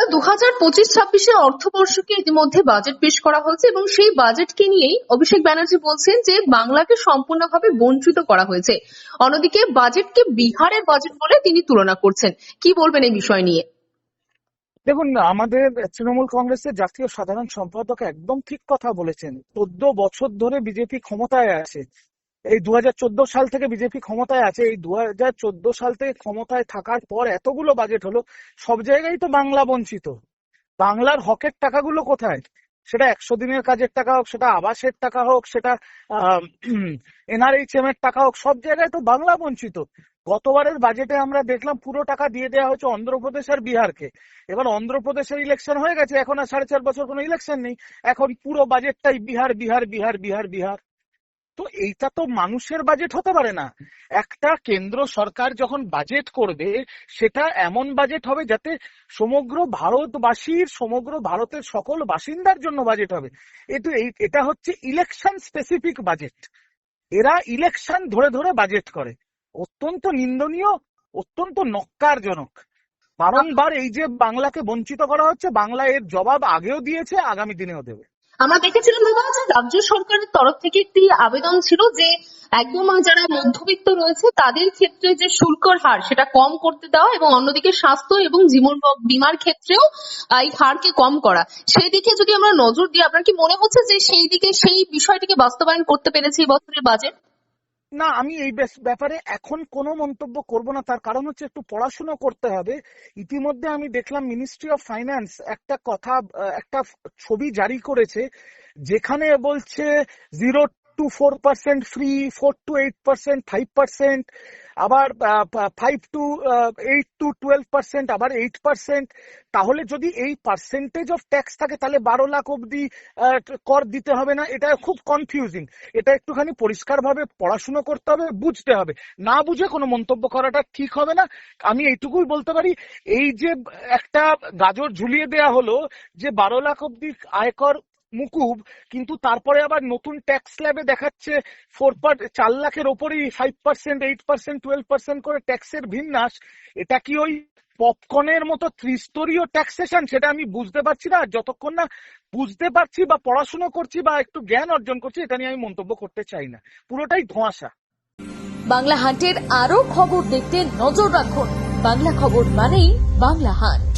দাদা 2025-26 অর্থবর্ষকে ইতিমধ্যে বাজেট পেশ করা হয়েছে এবং সেই বাজেটকে নিয়েই অভিষেক ব্যানার্জি বলছেন যে বাংলাকে সম্পূর্ণভাবে বঞ্চিত করা হয়েছে। অন্যদিকে বাজেটকে বিহারের বাজেট বলে তিনি তুলনা করছেন। কি বলবেন এই বিষয় নিয়ে? দেখুন, আমাদের তৃণমূল কংগ্রেসের জাতীয় সাধারণ সম্পাদক একদম ঠিক কথা বলেছেন। 14 বছর ধরে বিজেপি ক্ষমতায় আছে। এই 2014 সাল থেকে বিজেপি ক্ষমতায় আছে। এই 2014 সাল থেকে ক্ষমতায় থাকার পর এতগুলো বাজেট হলো, সব জায়গায় তো বাংলা বঞ্চিত। বাংলার হকের টাকাগুলো কোথায়? সেটা 100 দিনের কাজের টাকা হোক, সেটা আবাসের টাকা হোক, সেটা এনআরএইচএম এর টাকা হোক, সব জায়গায় তো বাংলা বঞ্চিত। গতবারের বাজেটে আমরা দেখলাম পুরো টাকা দিয়ে দেওয়া হয়েছে অন্ধ্রপ্রদেশ আর বিহারকে। এবার অন্ধ্রপ্রদেশের ইলেকশন হয়ে গেছে, এখন আর 4.5 বছর কোনো ইলেকশন নেই, এখন পুরো বাজেটটাই বিহার বিহার বিহার বিহার বিহার। তো এইটা তো মানুষের বাজেট হতে পারে না। একটা কেন্দ্র সরকার যখন বাজেট করবে, সেটা এমন বাজেট হবে যাতে সমগ্র ভারতবাসীর, সমগ্র ভারতের সকল বাসিন্দার জন্য বাজেট হবে। এটা হচ্ছে ইলেকশন স্পেসিফিক বাজেট। এরা ইলেকশন ধরে ধরে বাজেট করে। অত্যন্ত নিন্দনীয়, অত্যন্ত নক্কারজনক। বারংবার এই যে বাংলাকে বঞ্চিত করা হচ্ছে, বাংলা এর জবাব আগেও দিয়েছে, আগামী দিনেও দেবে। আমরা দেখেছিলাম দাদা যে রাজ্য সরকারের তরফ থেকে একটি আবেদন ছিল যে একদম যারা মধ্যবিত্ত রয়েছে তাদের ক্ষেত্রে যে শুল্কর হার সেটা কম করতে দেওয়া এবং অন্যদিকে স্বাস্থ্য এবং জীবন বীমার ক্ষেত্রেও এই হারকে কম করা। সেই দিকে যদি আমরা নজর দিই, আপনার কি মনে হচ্ছে যে সেই দিকে সেই বিষয়টিকে বাস্তবায়ন করতে পেরেছে এই বছরের বাজেট? না, আমি এই ব্যাপারে এখন কোনো মন্তব্য করব না। তার কারণ হচ্ছে একটু পড়াশোনা করতে হবে। ইতিমধ্যে আমি দেখলাম মিনিস্ট্রি অফ ফাইন্যান্স একটা ছবি জারি করেছে, যেখানে বলছে 0 to 4% ফ্রি, 4 to 8% 5%, আবার 5 to 8 to 12%, আবার 8%। তাহলে যদি এই পার্সেন্টেজ অফ ট্যাক্স থাকে তাহলে 12 লাখ অব্দি কর দিতে হবে না। এটা খুব কনফিউজিং। এটা একটুখানি পরিষ্কারভাবে পড়াশুনো করতে হবে, বুঝতে হবে। না বুঝে কোনো মন্তব্য করাটা ঠিক হবে না। আমি এইটুকুই বলতে পারি, এই যে একটা গাজর ঝুলিয়ে দেয়া হলো যে 12 লাখ অব্দি আয়কর মুকুব, কিন্তু তারপরে আবার নতুন ট্যাক্স স্ল্যাবে দেখাচ্ছে 4 লাখের ওপরেই 5%, 8%, 12% করে ট্যাক্সের বিন্যাস। এটা কি ওই পপকর্নের মতো ত্রিস্তরীয় ট্যাক্সেশন? সেটা আমি বুঝতে পারছি না। যতক্ষণ না বুঝতে পারছি বা পড়াশোনা করছি বা একটু জ্ঞান অর্জন করছি, এটা নিয়ে আমি মন্তব্য করতে চাই না। পুরোটাই ধোঁয়াশা। বাংলা হাটের আরো খবর দেখতে নজর রাখুন। বাংলা খবর মানেই বাংলা হাট।